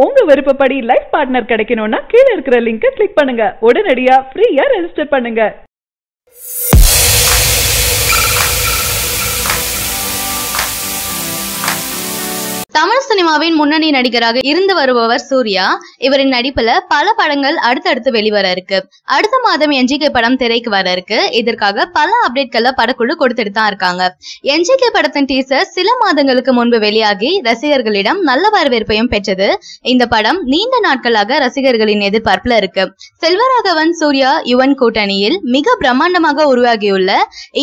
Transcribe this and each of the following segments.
உங்க விருப்பப்படி life partner கிடைக்கணும்னா கீழ இருக்கிற லிங்கை கிளிக் பண்ணுங்க. உடனடியா ஃப்ரீயா ரெஜிஸ்டர் பண்ணுங்க. தமிழ் சினிமாவின் முன்னணி நடிகராக இருந்து வருபவர் சூர்யா. இவரின் நடிப்புல பல படங்கள் அடுத்தடுத்து வெளிவர இருக்கு. அடுத்த மாதம் என்ஜிகே படம் திரைக்கு வர இருக்கு. இதற்காக பல அப்டேட்களை படக்குழு கொடுத்துட்டு தான் இருக்காங்க. என்ஜிகே படத்தின் டீசர் சில மாதங்களுக்கு முன்பு வெளியாகி ரசிகர்களிடம் நல்ல வரவேற்பையும் பெற்றது. இந்த படம் நீண்ட நாட்களாக ரசிகர்களின் எதிர்பார்ப்புல இருக்கு. செல்வராகவன் சூர்யா யுவன் கூட்டணியில் மிக பிரம்மாண்டமாக உருவாகியுள்ள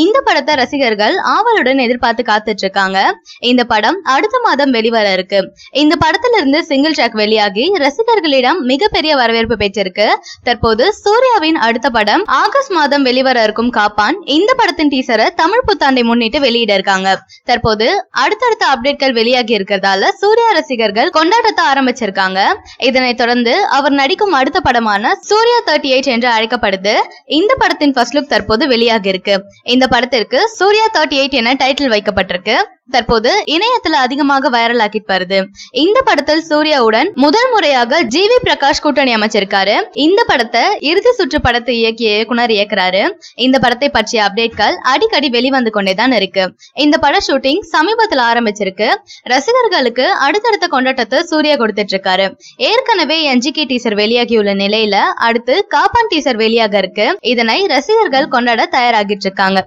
இந்த படத்தை ரசிகர்கள் ஆவலுடன் எதிர்பார்த்து காத்துட்டு இருக்காங்க. இந்த படம் அடுத்த மாதம் வெளிவர இருக்கு. இந்த படத்துல இருந்து சிங்கிள் ட்ராக் வெளியாகி ரசிகர்களிடம் மிகப்பெரிய வரவேற்பு பெற்றிருக்கு. தற்போது சூர்யாவின் அடுத்த படம் ஆகஸ்ட் மாதம் வெளிவர இருக்கும் காப்பான். இந்த படத்தின் டீசரை தமிழ் புத்தாண்டை முன்னிட்டு வெளியிட இருக்காங்க. தற்போது அடுத்தடுத்த அப்டேட்கள் வெளியாகி இருக்கிறதால சூர்யா ரசிகர்கள் கொண்டாட்டத்தை ஆரம்பிச்சிருக்காங்க. இதனைத் தொடர்ந்து அவர் நடிக்கும் அடுத்த படமான சூர்யா 38 என்று அழைக்கப்படுது. இந்த படத்தின் ஃபர்ஸ்ட் லுக் தற்போது வெளியாகி இருக்கு. இந்த படத்திற்கு சூர்யா 38 என டைட்டில் வைக்கப்பட்டிருக்கு. தற்போது இணையத்துல அதிகமாக வைரல் ஆகிட்டு வருது. இந்த படத்தில் சூர்யாவுடன் முதல் முறையாக ஜிவி பிரகாஷ் கூட்டணி அமைச்சிருக்காரு. இந்த படத்தை இறுதி சுற்று படத்தை இயக்கிய இயக்குனர் இயக்குறாரு. இந்த படத்தை பற்றிய அப்டேட்கள் அடிக்கடி வெளிவந்து கொண்டேதான் இருக்கு. இந்த பட ஷூட்டிங் சமீபத்தில் ஆரம்பிச்சிருக்கு. ரசிகர்களுக்கு அடுத்தடுத்த கொண்டாட்டத்தை சூர்யா கொடுத்துட்டு இருக்காரு. ஏற்கனவே என்ஜிகே டீசர் வெளியாகியுள்ள நிலையில அடுத்து காப்பான் டீசர் வெளியாக இருக்கு. இதனை ரசிகர்கள் கொண்டாட தயாராகிட்டு இருக்காங்க.